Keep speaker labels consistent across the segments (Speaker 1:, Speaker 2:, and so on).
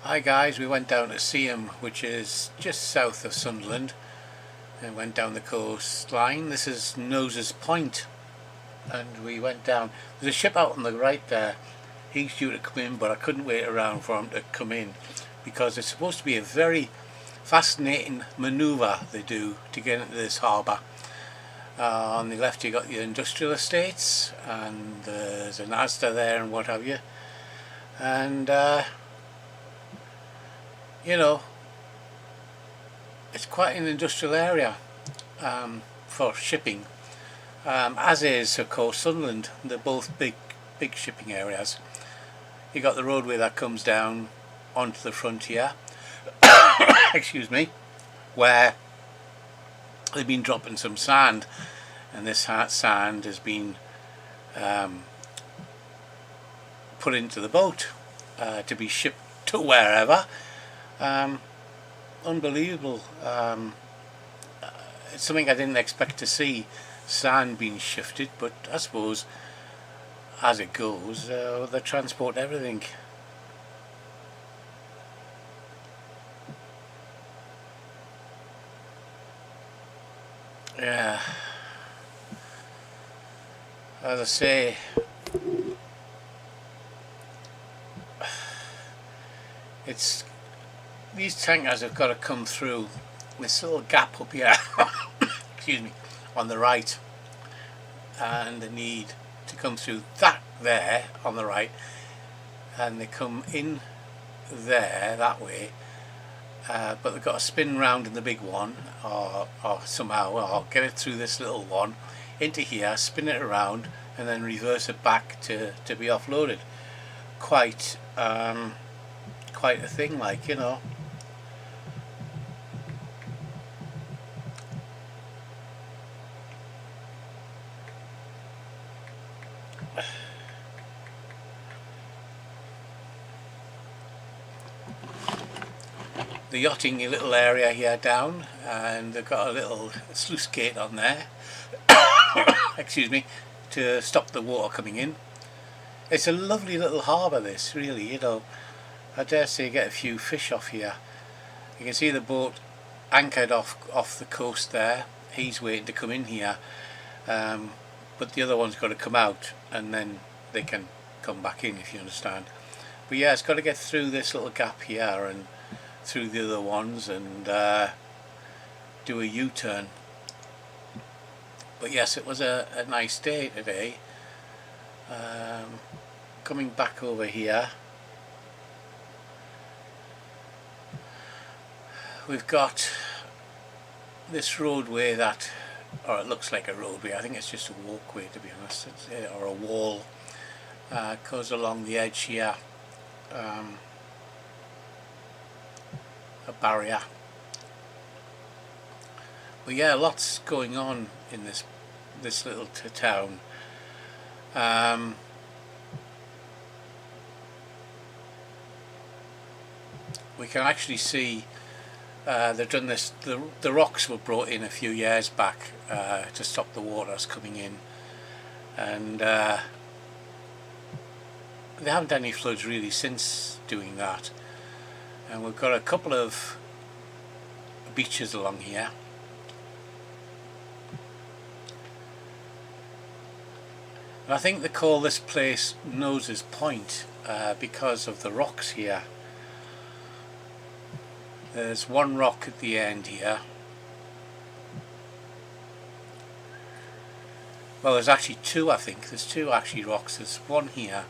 Speaker 1: Hi guys, we went down to Seaham, which is just south of Sunderland, and went down the coastline. This is Nose's Point, and we went down. There's a ship out on the right there. He's due to come in, but I couldn't wait around for him to come in because it's supposed to be a very fascinating manoeuvre they do to get into this harbour. On the left you got the industrial estates, and there's an Asda there and what have you, and you know, it's quite an industrial area for shipping, as is of course Sunderland. They're both big shipping areas. You got the roadway that comes down onto the frontier excuse me, where they've been dropping some sand, and this sand has been put into the boat to be shipped to wherever. Unbelievable. It's something I didn't expect to see, sand being shifted, but I suppose as it goes, they transport everything. Yeah, as I say, it's these tankers have got to come through this little gap up here excuse me, on the right, and they need to come through that there on the right, and they come in there that way, but they've got to spin round in the big one, or somehow, or get it through this little one into here, spin it around, and then reverse it back to be offloaded. Quite quite a thing, like, you know. The yachting little area here down, and they've got a little sluice gate on there excuse me, to stop the water coming in. It's a lovely little harbour, this, really, you know. I dare say you get a few fish off here. You can see the boat anchored off the coast there. He's waiting to come in here, but the other one's got to come out, and then they can come back in, if you understand. But yeah, it's got to get through this little gap here and through the other ones, and do a U-turn. But yes, it was a nice day today. Coming back over here, we've got this roadway that, or it looks like a roadway, I think it's just a walkway to be honest, or a wall, goes along the edge here, a barrier. But yeah, lots going on in this little town. We can actually see they've done this. The rocks were brought in a few years back to stop the waters coming in, and they haven't had any floods really since doing that. And we've got a couple of beaches along here. And I think they call this place Nose's Point because of the rocks here. There's one rock at the end here. Well, there's actually two, I think. There's two actually rocks. There's one here,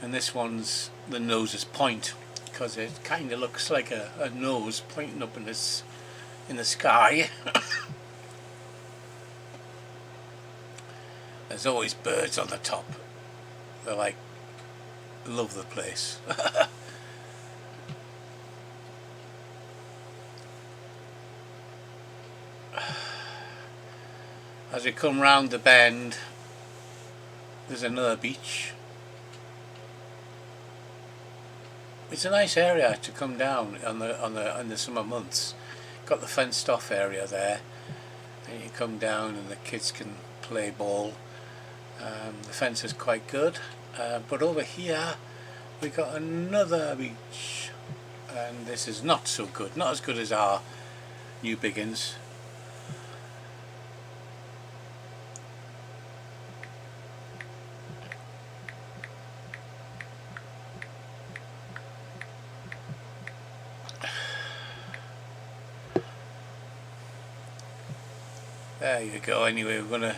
Speaker 1: and this one's the Nose's Point, because it kind of looks like a nose pointing up in the sky. There's always birds on the top. They're like, love the place. As we come round the bend, there's another beach. It's a nice area to come down in the summer months. Got the fenced off area there, and you come down and the kids can play ball. The fence is quite good, but over here we got another beach. and this is not so good, not as good as our new biggins. There you go. Anyway, we're going to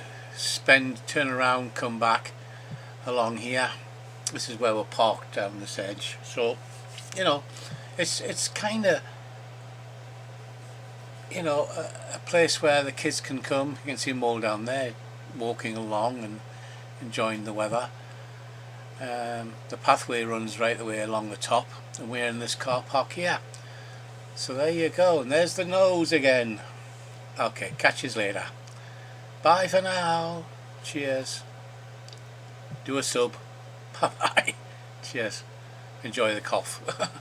Speaker 1: turn around, come back along here. This is where we're parked down this edge. So, you know, it's kind of, you know, a place where the kids can come. You can see them all down there walking along and enjoying the weather. The pathway runs right the way along the top, and we're in this car park here. So there you go, and there's the nose again. Okay, catch yous later. Bye for now. Cheers. Do a sub. Bye bye. Cheers. Enjoy the cough.